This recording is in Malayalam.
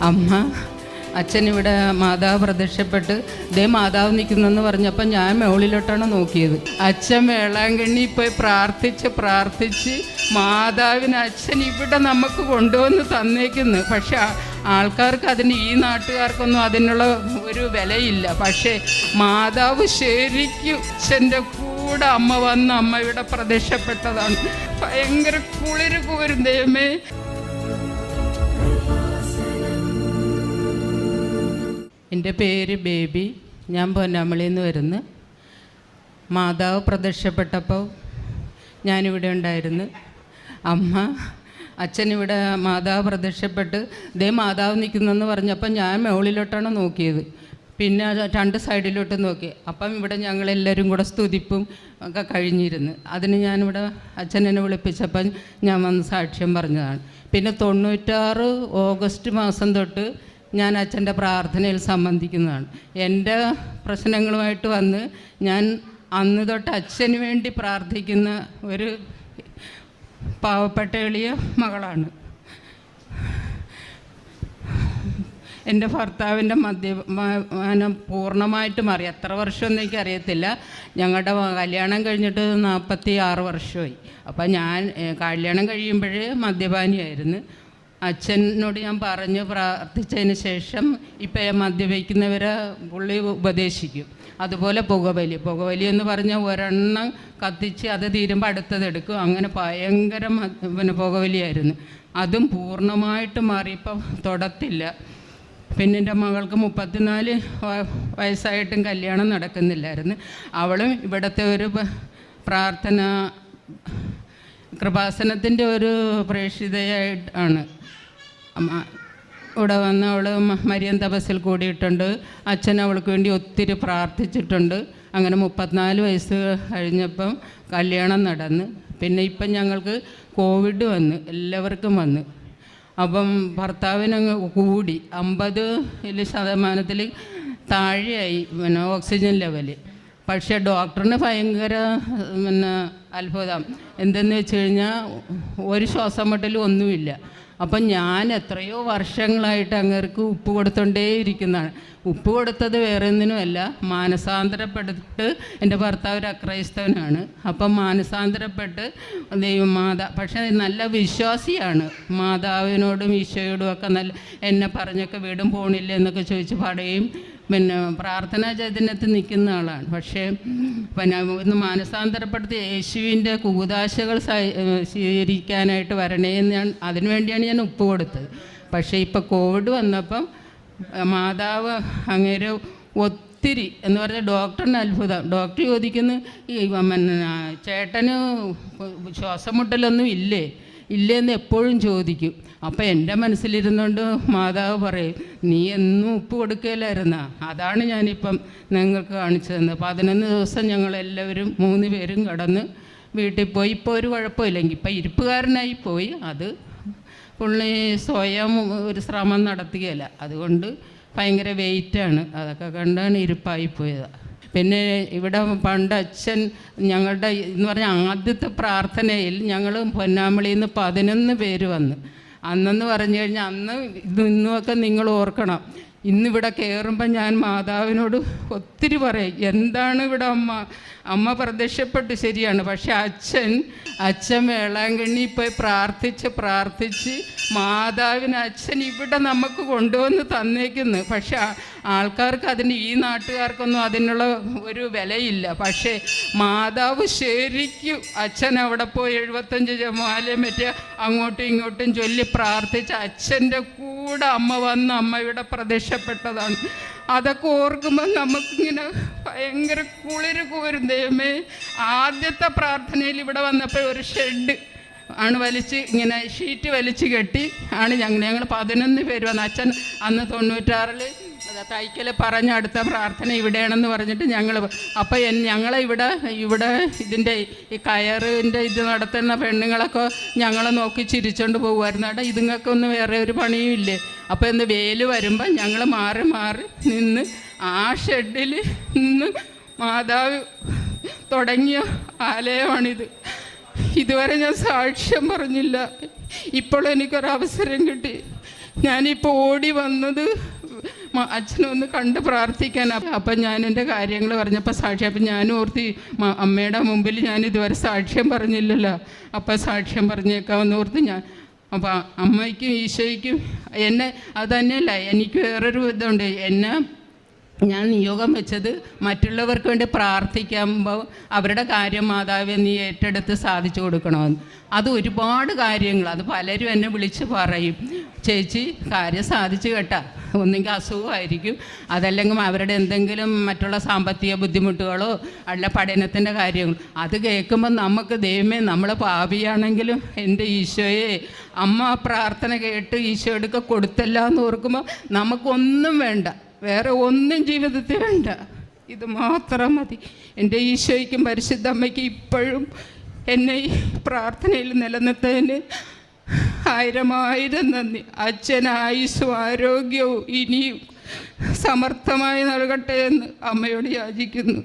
അമ്മ അച്ഛനിവിടെ മാതാവ് പ്രത്യക്ഷപ്പെട്ട് ദേ മാതാവ് നിൽക്കുന്നെന്ന് പറഞ്ഞപ്പോൾ ഞാൻ മുകളിലോട്ടാണ് നോക്കിയത്. അച്ഛൻ വേളാങ്കണ്ണി പോയി പ്രാർത്ഥിച്ച് മാതാവിന് അച്ഛൻ ഇവിടെ നമുക്ക് കൊണ്ടുവന്ന് തന്നേക്കുന്നു. പക്ഷെ ആൾക്കാർക്ക് അതിന്, ഈ നാട്ടുകാർക്കൊന്നും അതിനുള്ള ഒരു വിലയില്ല. പക്ഷേ മാതാവ് ശരിക്കും അച്ഛൻ്റെ കൂടെ അമ്മ വന്ന് അമ്മ ഇവിടെ പ്രത്യക്ഷപ്പെട്ടതാണ്. ഭയങ്കര കുളിര് കോരും ദൈവമേ. എൻ്റെ പേര് ബേബി, ഞാൻ പൊന്നാമളിയിൽ നിന്ന് വരുന്നു. മാതാവ് പ്രത്യക്ഷപ്പെട്ടപ്പോൾ ഞാനിവിടെ ഉണ്ടായിരുന്നു. അച്ഛനിവിടെ മാതാവ് പ്രത്യക്ഷപ്പെട്ട് ദേ മാതാവ് നിൽക്കുന്നെന്ന് പറഞ്ഞപ്പോൾ ഞാൻ മുകളിലോട്ടാണ് നോക്കിയത്. പിന്നെ 2 സൈഡിലോട്ട് നോക്കി. അപ്പം ഇവിടെ ഞങ്ങളെല്ലാവരും കൂടെ സ്തുതിപ്പും ഒക്കെ കഴിഞ്ഞിരുന്നു. അതിന് ഞാനിവിടെ അച്ഛനെന്നെ വിളിപ്പിച്ചപ്പം ഞാൻ വന്ന് സാക്ഷ്യം പറഞ്ഞതാണ്. പിന്നെ 96 ഓഗസ്റ്റ് മാസം തൊട്ട് ഞാൻ അച്ഛൻ്റെ പ്രാർത്ഥനയിൽ സംബന്ധിക്കുന്നതാണ്. എൻ്റെ പ്രശ്നങ്ങളുമായിട്ട് വന്ന് ഞാൻ അന്ന് തൊട്ട് അച്ഛന് വേണ്ടി പ്രാർത്ഥിക്കുന്ന ഒരു പാവപ്പെട്ട എളിയ മകളാണ്. എൻ്റെ ഭർത്താവിൻ്റെ മദ്യപാനം പൂർണ്ണമായിട്ട് മാറി. എത്ര വർഷമൊന്നും എനിക്കറിയത്തില്ല. ഞങ്ങളുടെ കല്യാണം കഴിഞ്ഞിട്ട് 46 വർഷമായി. അപ്പം ഞാൻ കല്യാണം കഴിയുമ്പോഴേ മദ്യപാനിയായിരുന്നു. അച്ഛനോട് ഞാൻ പറഞ്ഞു പ്രാർത്ഥിച്ചതിന് ശേഷം ഇപ്പം മദ്യപിക്കുന്നവരെ പുള്ളി ഉപദേശിക്കും. അതുപോലെ പുകവലി എന്ന് പറഞ്ഞാൽ ഒരെണ്ണം കത്തിച്ച് അത് തീരുമ്പോൾ അടുത്തതെടുക്കും. അങ്ങനെ ഭയങ്കര പുകവലിയായിരുന്നു. അതും പൂർണ്ണമായിട്ട് മാറിയപ്പോൾ തൊടത്തില്ല. പിന്നെ എൻ്റെ മകൾക്ക് 34 വയസ്സായിട്ടും കല്യാണം നടക്കുന്നില്ലായിരുന്നു. അവളും ഇവിടുത്തെ ഒരു പ്രാർത്ഥന കൃപാസനത്തിൻ്റെ ഒരു പ്രേക്ഷിതയായിട്ടാണ് ഇവിടെ വന്ന് അവൾ മരിയൻ തപസ്സിൽ കൂടിയിട്ടുണ്ട്. അച്ഛൻ അവൾക്ക് വേണ്ടി ഒത്തിരി പ്രാർത്ഥിച്ചിട്ടുണ്ട്. അങ്ങനെ 34 വയസ്സ് കഴിഞ്ഞപ്പം കല്യാണം നടന്ന്. പിന്നെ ഇപ്പം ഞങ്ങൾക്ക് കോവിഡ് വന്ന്, എല്ലാവർക്കും വന്ന്. അപ്പം ഭർത്താവിനങ്ങ് കൂടി 50% താഴെയായി ഓക്സിജൻ ലെവൽ. പക്ഷേ ഡോക്ടറിന് ഭയങ്കര അത്ഭുതം. എന്തെന്ന് വെച്ച് കഴിഞ്ഞാൽ ഒരു ശ്വാസം മുട്ടലും ഒന്നുമില്ല. അപ്പം ഞാൻ എത്രയോ വർഷങ്ങളായിട്ട് അങ്ങേർക്ക് ഉപ്പ് കൊടുത്തോണ്ടേയിരിക്കുന്നതാണ്. ഉപ്പ് കൊടുത്തത് വേറെ ഒന്നിനുമല്ല, മാനസാന്തരപ്പെട്ട് എൻ്റെ ഭർത്താവ് ഒരു അക്രൈസ്തവനാണ്. അപ്പം മാനസാന്തരപ്പെട്ട് പക്ഷേ നല്ല വിശ്വാസിയാണ്. മാതാവിനോടും ഈശോയോടും ഒക്കെ നല്ല എന്നെ പറഞ്ഞൊക്കെ വീടും പോണില്ല എന്നൊക്കെ ചോദിച്ച് പാടുകയും പിന്നെ പ്രാർത്ഥനാ ചൈതന്യത്തിൽ നിൽക്കുന്ന ആളാണ്. പക്ഷേ പിന്നെ ഒന്ന് മാനസാന്തരപ്പെടുത്തി യേശുവിൻ്റെ കൂദാശകൾ സ്വീകരിക്കാനായിട്ട് വരണേ എന്ന് അതിനുവേണ്ടിയാണ് ഞാൻ ഉപ്പ് കൊടുത്തത്. പക്ഷേ ഇപ്പോൾ കോവിഡ് വന്നപ്പം മാതാവ് അങ്ങേരെ ഒത്തിരി എന്ന് പറഞ്ഞാൽ ഡോക്ടറിന് അത്ഭുതം. ഡോക്ടർ ചോദിക്കുന്നു, ഈ ചേട്ടന് ശ്വാസം മുട്ടലൊന്നും ഇല്ലേന്ന് എപ്പോഴും ചോദിക്കും. അപ്പം എൻ്റെ മനസ്സിലിരുന്നുകൊണ്ട് മാതാവ് പറയും, നീ എന്നും ഉപ്പ് കൊടുക്കുകയില്ലായിരുന്നാ, അതാണ് ഞാനിപ്പം നിങ്ങൾക്ക് കാണിച്ചു തന്നത്. 11 ദിവസം ഞങ്ങളെല്ലാവരും 3 പേരും കടന്ന് വീട്ടിൽ പോയി. ഇപ്പോൾ ഒരു കുഴപ്പമില്ലെങ്കിൽ ഇപ്പം ഇരിപ്പുകാരനായി പോയി. അത് പുള്ളി സ്വയം ഒരു ശ്രമം നടത്തുകയില്ല. അതുകൊണ്ട് ഭയങ്കര വെയിറ്റാണ്. അതൊക്കെ കണ്ടാണ് ഇരിപ്പായിപ്പോയത്. പിന്നെ ഇവിടെ പണ്ട് അച്ഛൻ ഞങ്ങളുടെ എന്ന് പറഞ്ഞാൽ ആദ്യത്തെ പ്രാർത്ഥനയിൽ ഞങ്ങൾ പൊന്നാമളിയിൽ നിന്ന് 11 പേര് വന്ന്. അന്നെന്ന് പറഞ്ഞു കഴിഞ്ഞാൽ അന്ന് ഇന്നുമൊക്കെ നിങ്ങൾ ഓർക്കണം, ഇന്നിവിടെ കയറുമ്പോൾ ഞാൻ മാതാവിനോട് ഒത്തിരി പറയും, എന്താണ് ഇവിടെ അമ്മ പ്രത്യക്ഷപ്പെട്ട് ശരിയാണ്. പക്ഷെ അച്ഛൻ വേളാങ്കണ്ണി പോയി പ്രാർത്ഥിച്ച് മാതാവിന് അച്ഛൻ ഇവിടെ നമുക്ക് കൊണ്ടുവന്ന് തന്നേക്കുന്നു. പക്ഷെ ആൾക്കാർക്ക് അതിന്, ഈ നാട്ടുകാർക്കൊന്നും അതിനുള്ള ഒരു വിലയില്ല. പക്ഷേ മാതാവ് ശരിക്കും അച്ഛൻ അവിടെ പോയി 75 ജപമാലയും മറ്റേ അങ്ങോട്ടും ഇങ്ങോട്ടും ചൊല്ലി പ്രാർത്ഥിച്ച് അച്ഛൻ്റെ കൂടെ അമ്മ വന്ന് അമ്മ ഇവിടെ പ്രത്യക്ഷപ്പെട്ടതാണ്. അതൊക്കെ ഓർക്കുമ്പോൾ നമുക്കിങ്ങനെ ഭയങ്കര കുളിര് കോരും ദൈവമേ. ആദ്യത്തെ പ്രാർത്ഥനയിൽ ഇവിടെ വന്നപ്പോൾ ഒരു ഷെഡ് ആണ് ഇങ്ങനെ ഷീറ്റ് വലിച്ച് കെട്ടി ആണ് ഞങ്ങൾ 11 പേര് വന്ന്. അച്ഛൻ അന്ന് 96 തൈക്കൽ പറഞ്ഞ അടുത്ത പ്രാർത്ഥന ഇവിടെയാണെന്ന് പറഞ്ഞിട്ട് അപ്പോൾ ഞങ്ങളെ ഇവിടെ ഇതിൻ്റെ ഈ കയറിൻ്റെ ഇത് നടത്തുന്ന പെണ്ണുങ്ങളൊക്കെ ഞങ്ങളെ നോക്കി ചിരിച്ചോണ്ട് പോകുമായിരുന്നു. കേട്ടോ, ഇതുങ്ങൾക്കൊന്നും വേറെ ഒരു പണിയും ഇല്ലേ. അപ്പോൾ ഇന്ന് വെയിൽ വരുമ്പോൾ ഞങ്ങൾ മാറി നിന്ന് ആ ഷെഡിൽ നിന്ന് മാതാവ് തുടങ്ങിയ ആലയമാണിത്. ഇതുവരെ ഞാൻ സാക്ഷ്യം പറഞ്ഞില്ല. ഇപ്പോൾ എനിക്കൊരവസരം കിട്ടി. ഞാനിപ്പോൾ ഓടി വന്നത് അച്ഛനൊന്ന് കണ്ട് പ്രാർത്ഥിക്കാൻ. അപ്പം ഞാൻ എൻ്റെ കാര്യങ്ങൾ പറഞ്ഞപ്പോൾ സാക്ഷ്യം, അപ്പം ഞാൻ ഓർത്തി അമ്മയുടെ മുമ്പിൽ ഞാൻ ഇതുവരെ സാക്ഷ്യം പറഞ്ഞില്ലല്ലോ, അപ്പം സാക്ഷ്യം പറഞ്ഞേക്കാമെന്ന് ഓർത്ത് ഞാൻ. അപ്പം അമ്മയ്ക്കും ഈശോയ്ക്കും എന്നെ അത് തന്നെയല്ല, എനിക്ക് വേറൊരു ഇതുണ്ട്. ഞാൻ നിയോഗം വെച്ചത് മറ്റുള്ളവർക്ക് വേണ്ടി പ്രാർത്ഥിക്കുമ്പോൾ അവരുടെ കാര്യം മാതാവെ നീ ഏറ്റെടുത്ത് സാധിച്ചു കൊടുക്കണമെന്ന്. അത് ഒരുപാട് കാര്യങ്ങൾ, അത് പലരും എന്നെ വിളിച്ച് പറയും, ചേച്ചി കാര്യം സാധിച്ചു കേട്ടാ. ഒന്നെങ്കിൽ അസുഖമായിരിക്കും, അതല്ലെങ്കിൽ അവരുടെ എന്തെങ്കിലും മറ്റുള്ള സാമ്പത്തിക ബുദ്ധിമുട്ടുകളോ അല്ല പഠനത്തിൻ്റെ കാര്യങ്ങൾ. അത് കേൾക്കുമ്പോൾ നമുക്ക് ദൈവമേ, നമ്മൾ പാപിയാണെങ്കിലും എൻ്റെ ഈശോയെ അമ്മ പ്രാർത്ഥന കേട്ട് ഈശോയുടെ കൊടുത്തല്ല എന്ന് ഓർക്കുമ്പോൾ നമുക്കൊന്നും വേണ്ട, വേറെ ഒന്നും ജീവിതത്തിൽ വേണ്ട, ഇത് മാത്രം മതി. എൻ്റെ ഈശോയ്ക്കും പരിശുദ്ധ അമ്മയ്ക്കും ഇപ്പോഴും എന്നെ ഈ പ്രാർത്ഥനയിൽ നിലനിർത്തതിന് 1000 നന്ദി. അച്ഛന് ആയുസ്സും ആരോഗ്യവും ഇനിയും സമർത്ഥമായി നൽകട്ടെ എന്ന് അമ്മയോട് യാചിക്കുന്നു.